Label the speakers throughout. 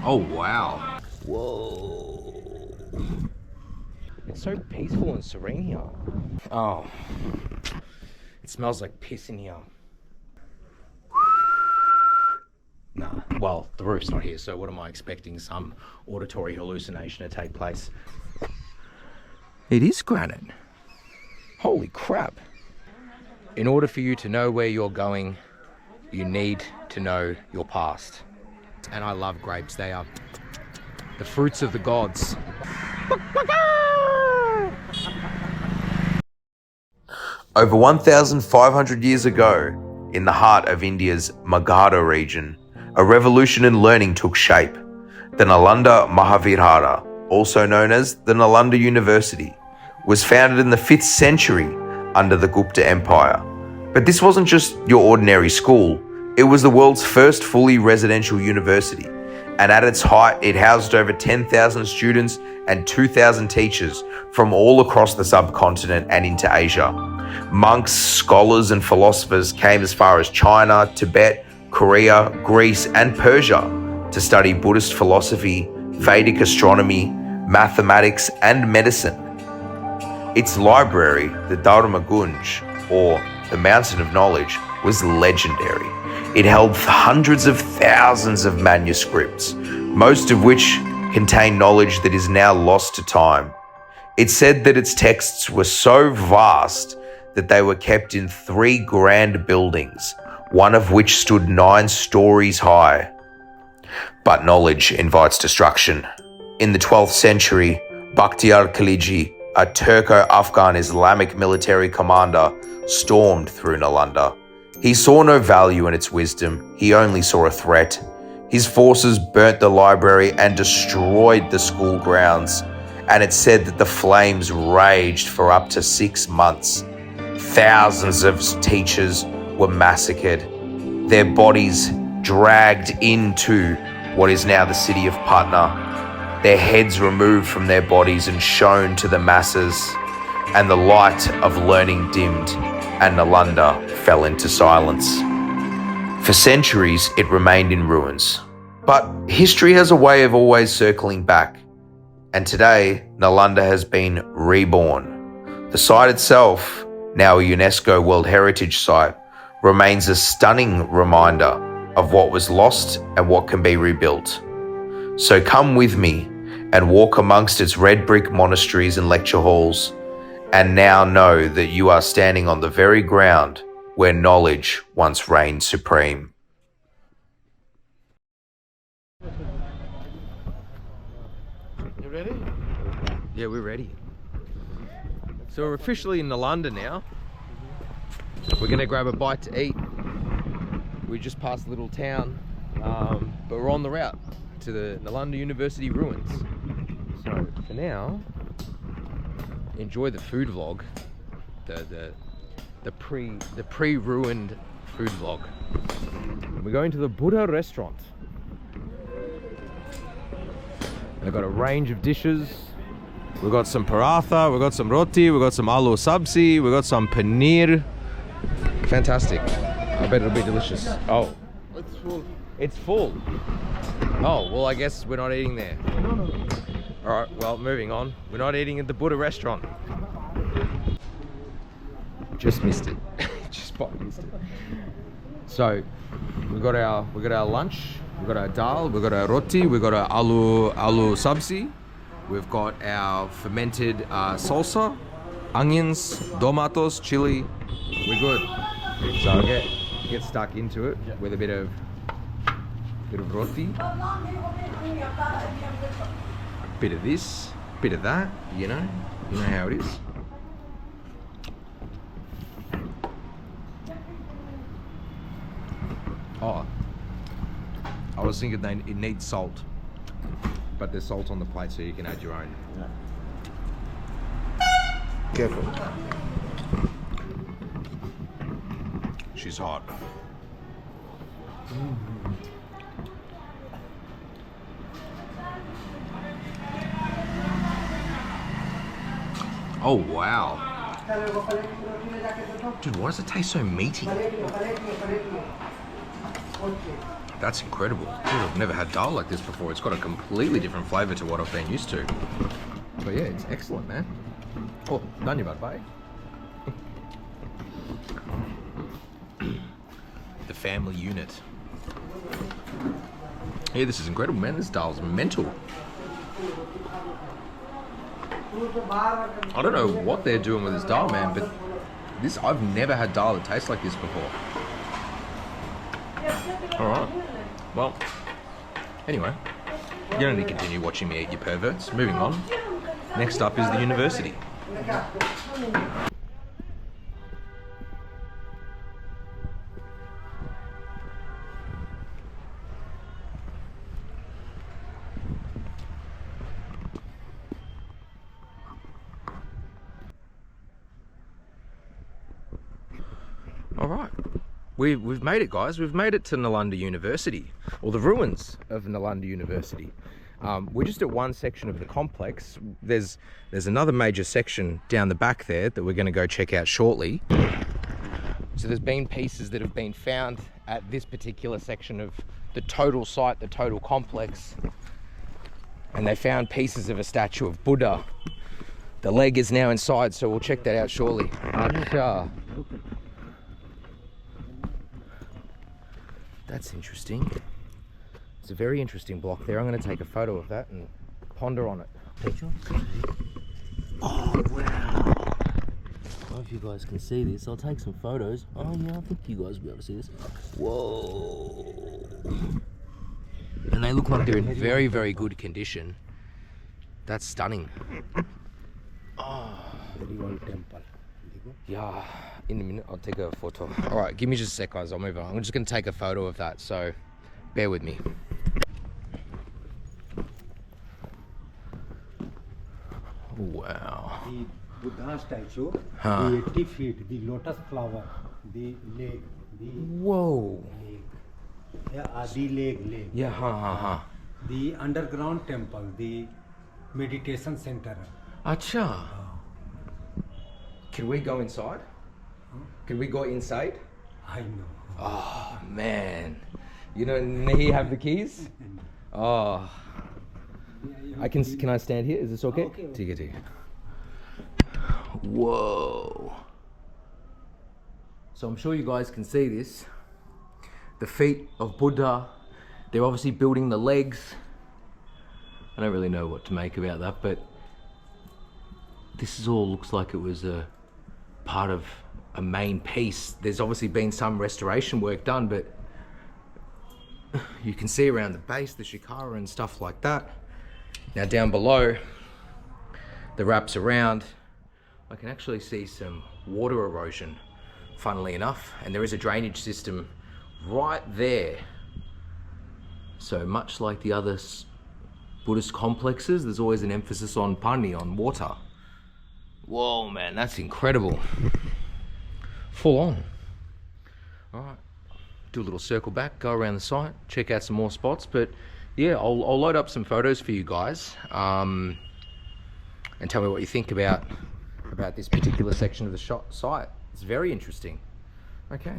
Speaker 1: Oh, wow. Whoa. It's so peaceful and serene here. Oh, it smells like piss in here. Nah, well, the roof's not here, so what am I expecting? Some auditory hallucination to take place. It is granite. Holy crap. In order for you to know where you're going, you need to know your past. And I love grapes. They are the fruits of the gods.
Speaker 2: Over 1,500 years ago, in the heart of India's Magadha region, a revolution in learning took shape. The Nalanda Mahavirhara, also known as the Nalanda University, was founded in the 5th century under the Gupta Empire. But this wasn't just your ordinary school, it was the world's first fully residential university. And at its height, it housed over 10,000 students and 2,000 teachers from all across the subcontinent and into Asia. Monks, scholars, and philosophers came as far as China, Tibet, Korea, Greece, and Persia to study Buddhist philosophy, Vedic astronomy, mathematics, and medicine. Its library, the Dharma Gunj, or the Mountain of Knowledge, was legendary. It held hundreds of thousands of manuscripts, most of which contain knowledge that is now lost to time. It said that its texts were so vast that they were kept in 3 grand buildings, one of which stood 9 stories high. But knowledge invites destruction. In the 12th century, Bakhtiyar Khilji, a Turco-Afghan Islamic military commander, stormed through Nalanda. He saw no value in its wisdom, he only saw a threat. His forces burnt the library and destroyed the school grounds, and it's said that the flames raged for up to 6 months. Thousands of teachers were massacred, their bodies dragged into what is now the city of Patna, their heads removed from their bodies and shown to the masses, and the light of learning dimmed, and Nalanda fell into silence. For centuries, it remained in ruins. But history has a way of always circling back, and today, Nalanda has been reborn. The site itself, now a UNESCO World Heritage Site, remains a stunning reminder of what was lost and what can be rebuilt. So come with me and walk amongst its red brick monasteries and lecture halls, and now know that you are standing on the very ground where knowledge once reigned supreme.
Speaker 1: You ready? Yeah, we're ready. So we're officially in Nalanda now. We're gonna grab a bite to eat. We just passed a little town, but we're on the route to the Nalanda University ruins. So for now, enjoy the food vlog, the pre-ruined food vlog. We're going to the Buddha restaurant. They've got a range of dishes. We've got some paratha, we've got some roti, we've got some aloo sabzi, we've got some paneer. Fantastic. I bet it'll be delicious. Oh.
Speaker 3: It's full.
Speaker 1: It's full. Oh, well, I guess we're not eating there.
Speaker 3: No.
Speaker 1: All right, well, moving on. We're not eating at the Buddha restaurant. Just missed it. Just spot missed it. So, we got our lunch. We've got our dal. We've got our roti. We've got our aloo sabzi. We've got our fermented salsa, onions, tomatoes, chili. We're good. So I'll get stuck into it with a bit of roti, bit of this, bit of that. You know how it is. Oh, I was thinking it needs salt, but there's salt on the plate, so you can add your own.
Speaker 3: Careful.
Speaker 1: She's hot. Oh wow. Dude, why does it taste so meaty? That's incredible. Dude, I've never had dal like this before. It's got a completely different flavour to what I've been used to. But yeah, it's excellent, man. Oh, dhanyavad bhai. The family unit. Yeah, this is incredible, man. This dal's mental. I don't know what they're doing with this dal, man, but this, I've never had dal that tastes like this before. Alright. Well, anyway, you don't need to continue watching me eat, you perverts. Moving on. Next up is the university. All right, we've made it, guys. We've made it to Nalanda University, or the ruins of Nalanda University. We're just at one section of the complex. There's another major section down the back there that we're going to go check out shortly. So there's been pieces that have been found at this particular section of the total site, the total complex, and they found pieces of a statue of Buddha. The leg is now inside, so we'll check that out shortly. That's interesting. It's a very interesting block there. I'm going to take a photo of that and ponder on it. Oh, wow. I don't know if you guys can see this. I'll take some photos. Oh, yeah, I think you guys will be able to see this. Whoa. And they look like they're in very, very good condition. That's stunning. Oh. Temple. Yeah, in a minute I'll take a photo. All right, give me just a sec, guys. I'll move on. I'm just going to take a photo of that, so bear with me. Wow.
Speaker 3: The Buddha statue, the 80 feet, the lotus flower, the lake, the
Speaker 1: Whoa.
Speaker 3: lake. Yeah, the lake.
Speaker 1: Yeah,
Speaker 3: The underground temple, the meditation center.
Speaker 1: Acha. Can we go inside? Can we go inside?
Speaker 3: I know.
Speaker 1: Oh, man. You know, he have the keys? Oh. Can I stand here? Is this okay? Okay. Whoa. So I'm sure you guys can see this. The feet of Buddha. They're obviously building the legs. I don't really know what to make about that, but this is all looks like it was a part of a main piece. There's obviously been some restoration work done, but you can see around the base the shikara and stuff like that. Now down below, the wraps around, I can actually see some water erosion, funnily enough, and there is a drainage system right there. So much like the other Buddhist complexes, there's always an emphasis on pani, on water. Whoa, man, that's incredible. Full on. All right, do a little circle back, go around the site, check out some more spots. But yeah, I'll load up some photos for you guys, and tell me what you think about this particular section of the site. It's very interesting. Okay.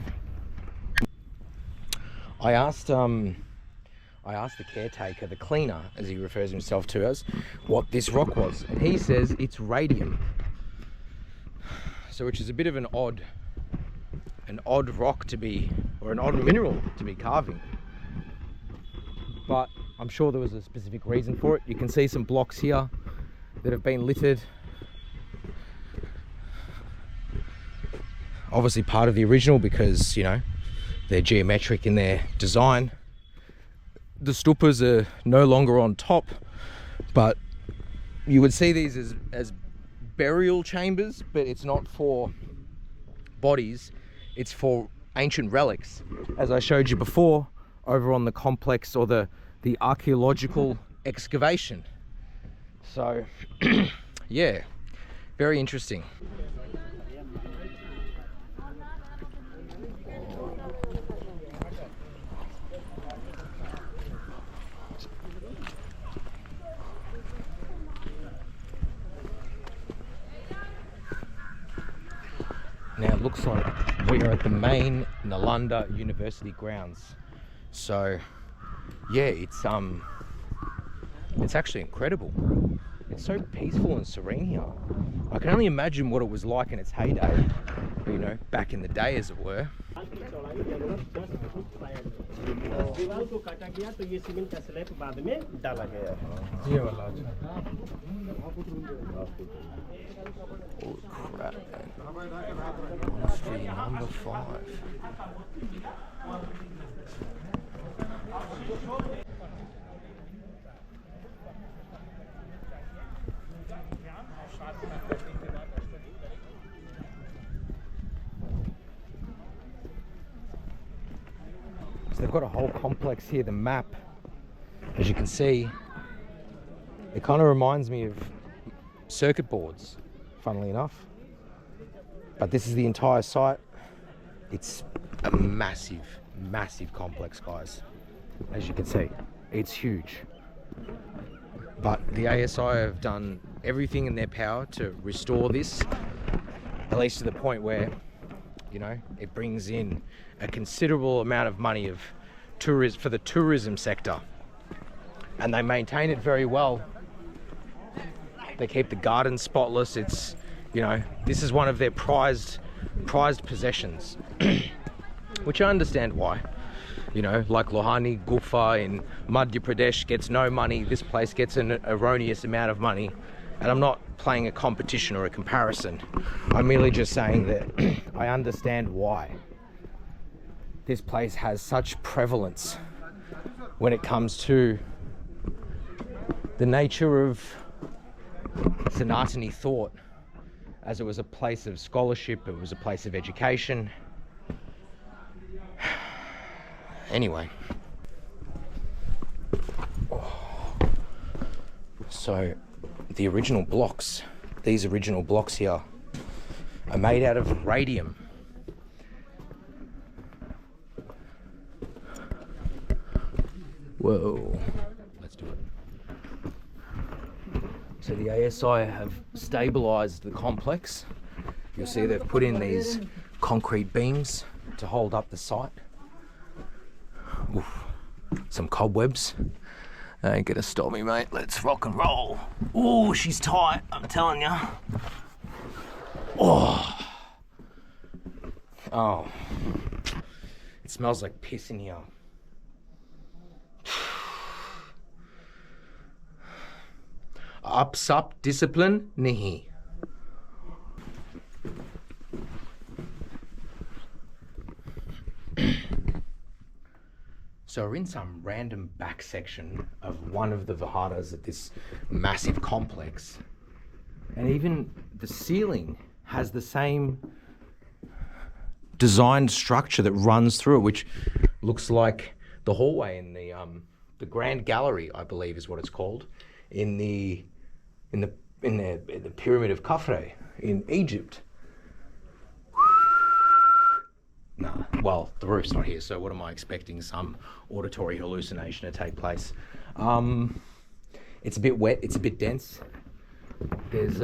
Speaker 1: I asked the caretaker, the cleaner, as he refers himself to as, what this rock was, and he says it's radium. So, which is a bit of an odd rock to be, or an odd mineral to be carving. But I'm sure there was a specific reason for it. You can see some blocks here that have been littered. Obviously part of the original because, you know, they're geometric in their design. The stupas are no longer on top, but you would see these as burial chambers, but it's not for bodies, it's for ancient relics, as I showed you before over on the complex, or the archaeological excavation. So yeah, very interesting. Now it looks like we are at the main Nalanda University grounds. So yeah, it's actually incredible. It's so peaceful and serene here. I can only imagine what it was like in its heyday, you know, back in the day, as it were. Holy crap, man. Monastery number 5. So they've got a whole complex here. The map, as you can see, it kind of reminds me of circuit boards, funnily enough. But this is the entire site. It's a massive, massive complex, guys. As you can see, it's huge. But the ASI have done everything in their power to restore this, at least to the point where, you know, it brings in a considerable amount of money of for the tourism sector, and they maintain it very well. They keep the gardens spotless. It's, you know, this is one of their prized possessions, which I understand why. You know, like Lohani Gufa in Madhya Pradesh gets no money. This place gets an erroneous amount of money. And I'm not playing a competition or a comparison. I'm merely just saying that I understand why this place has such prevalence when it comes to the nature of Sanatani thought, as it was a place of scholarship, it was a place of education. Anyway, so the original blocks, these original blocks here, are made out of radium. Whoa, let's do it. So the ASI have stabilized the complex. You'll see they've put in these concrete beams to hold up the site. Oof. Some cobwebs. Ain't gonna stop me, mate. Let's rock and roll. Oh, she's tight, I'm telling ya. Oh. Oh. It smells like piss in here. Upsup discipline nahi. So we're in some random back section of one of the viharas at this massive complex. And even the ceiling has the same designed structure that runs through it, which looks like the hallway in the Grand Gallery, I believe is what it's called, in the pyramid of Khafre in Egypt. Nah, well, the roof's not here, so what am I expecting? Some auditory hallucination to take place. It's a bit wet, it's a bit dense. There's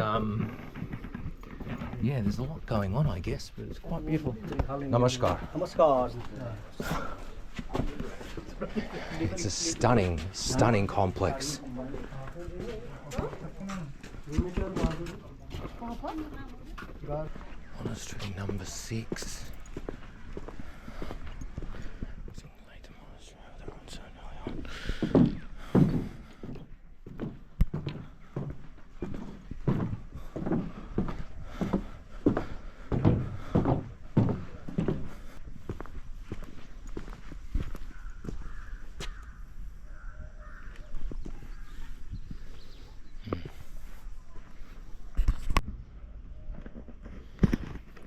Speaker 1: yeah, there's a lot going on, I guess, but it's quite beautiful. Namaskar.
Speaker 3: Namaskar.
Speaker 1: It's a stunning, stunning complex. Monastery number 6.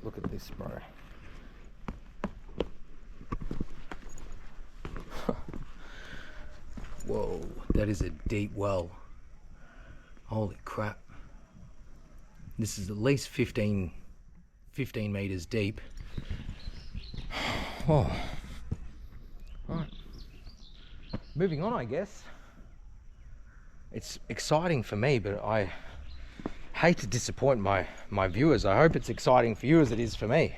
Speaker 1: Look at this, bro. Whoa, that is a deep well. Holy crap. This is at least 15 meters deep. Oh. Right. Moving on, I guess. It's exciting for me, but I hate to disappoint my viewers. I hope it's exciting for you as it is for me.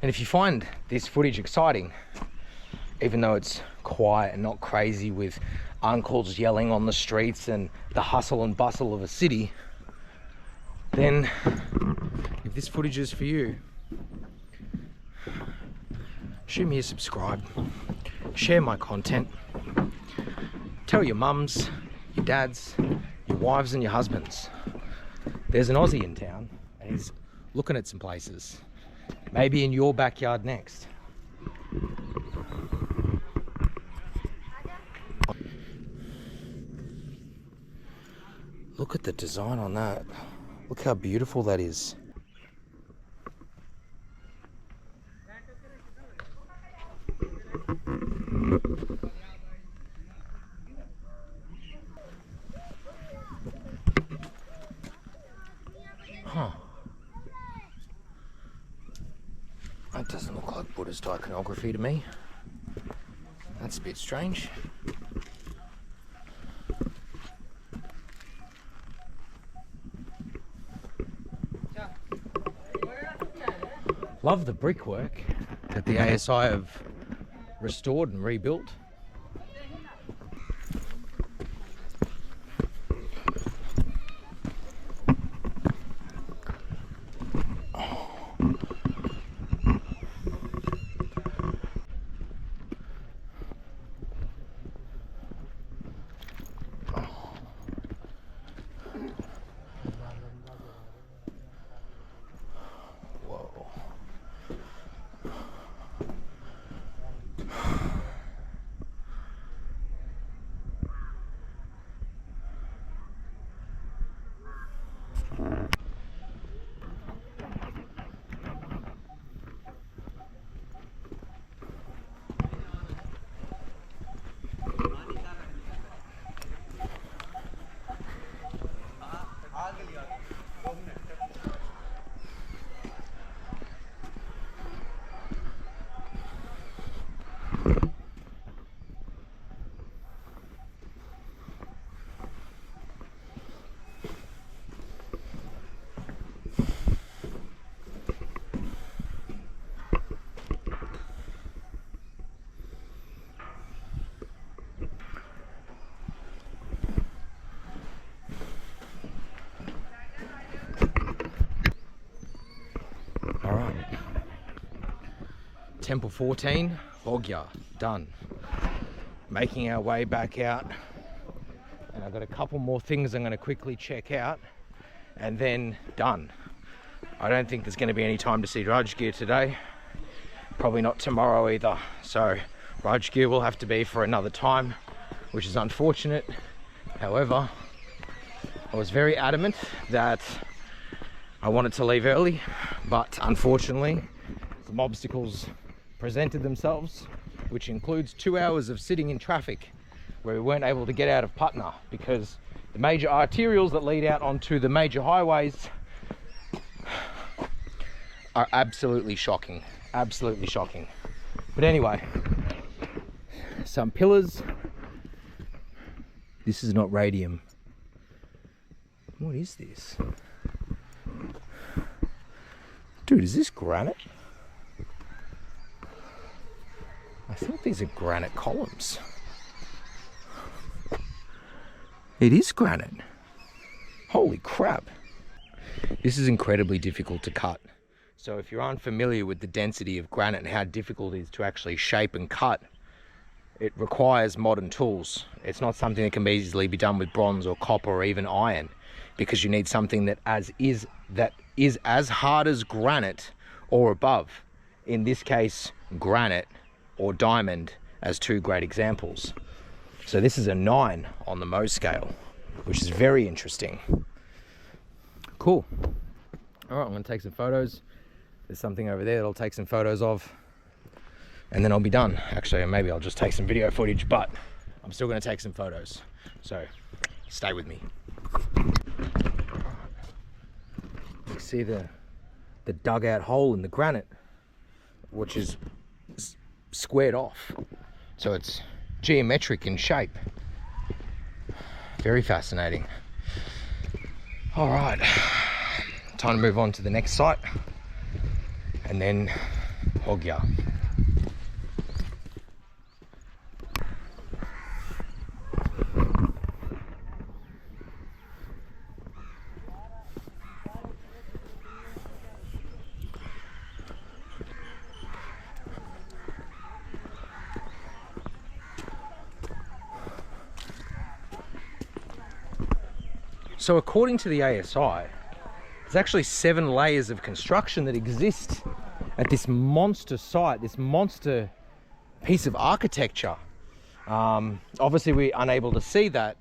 Speaker 1: And if you find this footage exciting, even though it's quiet and not crazy with uncles yelling on the streets and the hustle and bustle of a city, then if this footage is for you, shoot me a subscribe, share my content, tell your mums, your dads, your wives and your husbands there's an Aussie in town and he's looking at some places, maybe in your backyard next. Look at the design on that. Look how beautiful that is. Huh. That doesn't look like Buddhist iconography to me. That's a bit strange. Love the brickwork that the ASI have restored and rebuilt. Temple 14, Logya, done. Making our way back out, and I've got a couple more things I'm going to quickly check out, and then done. I don't think there's going to be any time to see Rajgir today, probably not tomorrow either, so Rajgir will have to be for another time, which is unfortunate. However, I was very adamant that I wanted to leave early, but unfortunately some obstacles presented themselves, which includes 2 hours of sitting in traffic where we weren't able to get out of Patna because the major arterials that lead out onto the major highways are absolutely shocking, absolutely shocking. But anyway, some pillars. This is not radium. What is this? Dude, is this granite? I think these are granite columns. It is granite. Holy crap. This is incredibly difficult to cut. So if you're unfamiliar with the density of granite and how difficult it is to actually shape and cut, it requires modern tools. It's not something that can easily be done with bronze or copper or even iron, because you need something that is as hard as granite or above. In this case, granite or diamond as two great examples. So this is a 9 on the Mohs scale, which is very interesting. Cool. All right, I'm gonna take some photos. There's something over there that I'll take some photos of, and then I'll be done. Actually, maybe I'll just take some video footage, but I'm still gonna take some photos. So stay with me. You see the dugout hole in the granite, which is squared off, so it's geometric in shape. Very fascinating. All right, time to move on to the next site, and then Hogya. So according to the ASI, there's actually 7 layers of construction that exist at this monster site, this monster piece of architecture. Obviously we're unable to see that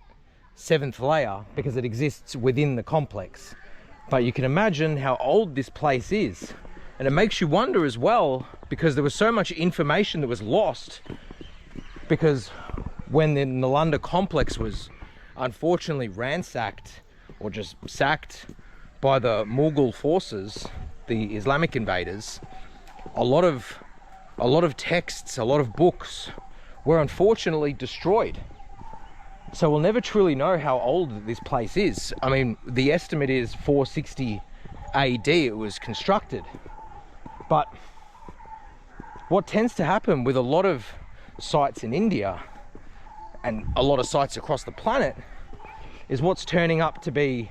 Speaker 1: 7th layer because it exists within the complex. But you can imagine how old this place is. And it makes you wonder as well, because there was so much information that was lost, because when the Nalanda complex was unfortunately ransacked or just sacked by the Mughal forces, the Islamic invaders, a lot of texts, a lot of books were unfortunately destroyed. So we'll never truly know how old this place is. I mean, the estimate is 460 AD it was constructed. But what tends to happen with a lot of sites in India and a lot of sites across the planet is what's turning up to be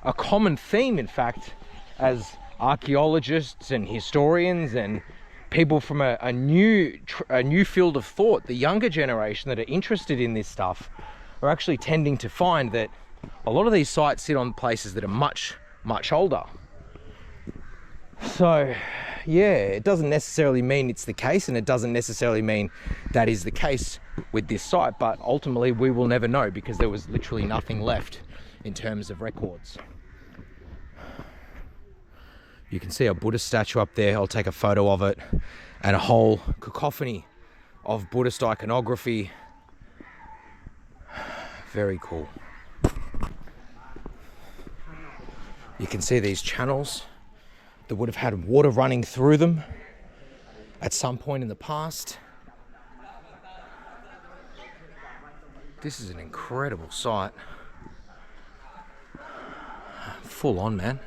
Speaker 1: a common theme, in fact, as archaeologists and historians and people from a new field of thought, the younger generation that are interested in this stuff, are actually tending to find that a lot of these sites sit on places that are much older. So yeah, it doesn't necessarily mean it's the case, and it doesn't necessarily mean that is the case with this site, but ultimately we will never know, because there was literally nothing left in terms of records. You can see a Buddhist statue up there. I'll take a photo of it, and a whole cacophony of Buddhist iconography. Very cool. You can see these channels that would have had water running through them at some point in the past. This is an incredible site. Full on, man.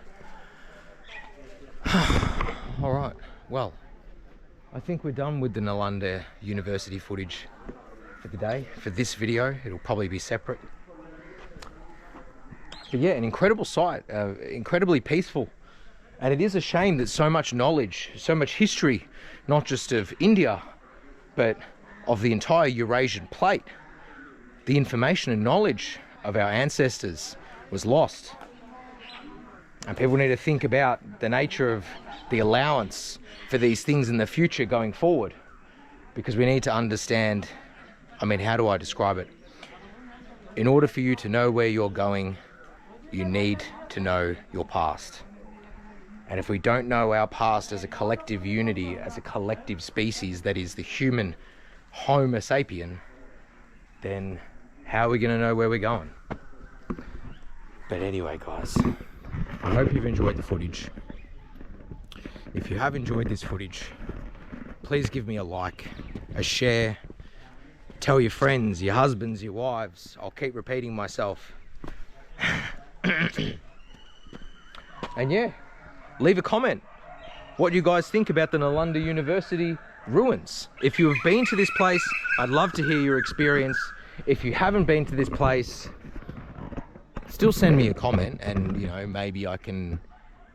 Speaker 1: All right, well, I think we're done with the Nalanda University footage for the day. For this video, it'll probably be separate. But yeah, an incredible site, incredibly peaceful. And it is a shame that so much knowledge, so much history, not just of India, but of the entire Eurasian plate, the information and knowledge of our ancestors was lost. And people need to think about the nature of the allowance for these things in the future going forward, because we need to understand, I mean, how do I describe it? In order for you to know where you're going, you need to know your past. And if we don't know our past as a collective unity, as a collective species that is the human Homo sapien, then how are we going to know where we're going? But anyway, guys, I hope you've enjoyed the footage. If you have enjoyed this footage, please give me a like, a share, tell your friends, your husbands, your wives. I'll keep repeating myself. And yeah, leave a comment. What do you guys think about the Nalanda University ruins? If you have been to this place, I'd love to hear your experience. If you haven't been to this place, still send me a comment, and you know, maybe I can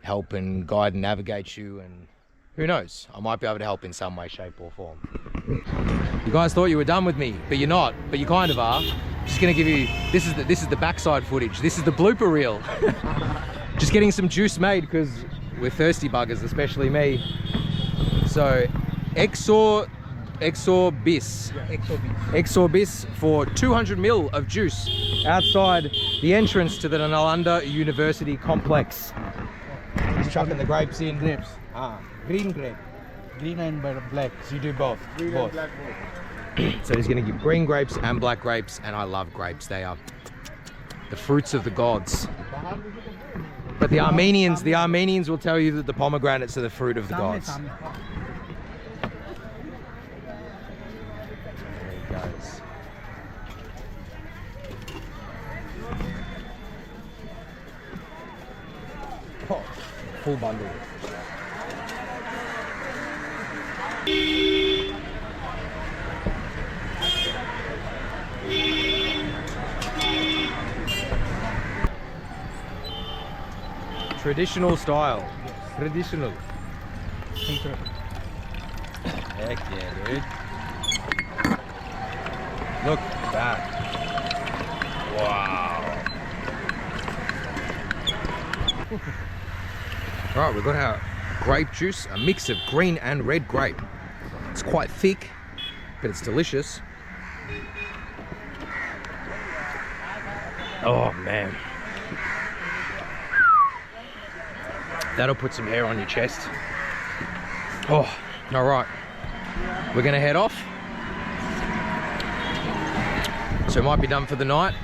Speaker 1: help and guide and navigate you, and who knows, I might be able to help in some way, shape or form. You guys thought you were done with me, but you're not, but you kind of are. Just gonna give you, this is the backside footage. This is the blooper reel. Just getting some juice made because we're thirsty buggers, especially me. So exor bis for 200 ml of juice outside the entrance to the Nalanda University complex. He's chucking the grapes in.
Speaker 4: Grapes.
Speaker 1: Green grape.
Speaker 4: Green and black.
Speaker 1: So you do both?
Speaker 4: Green
Speaker 1: Both.
Speaker 4: and black both.
Speaker 1: So he's going to give green grapes and black grapes, and I love grapes. They are the fruits of the gods. But the Armenians will tell you that the pomegranates are the fruit of the gods. There he goes. Oh, full bundle. Traditional style. Yes. Traditional. Heck yeah, dude. Look at that. Wow. All right, we've got our grape juice, a mix of green and red grape. It's quite thick, but it's delicious. Oh man. That'll put some hair on your chest. Oh, all right. We're gonna head off. So it might be done for the night.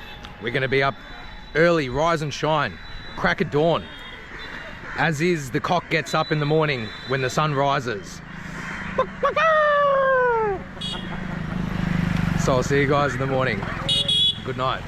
Speaker 1: We're gonna be up early, rise and shine, crack of dawn. As is, the cock gets up in the morning when the sun rises. So I'll see you guys in the morning. Good night.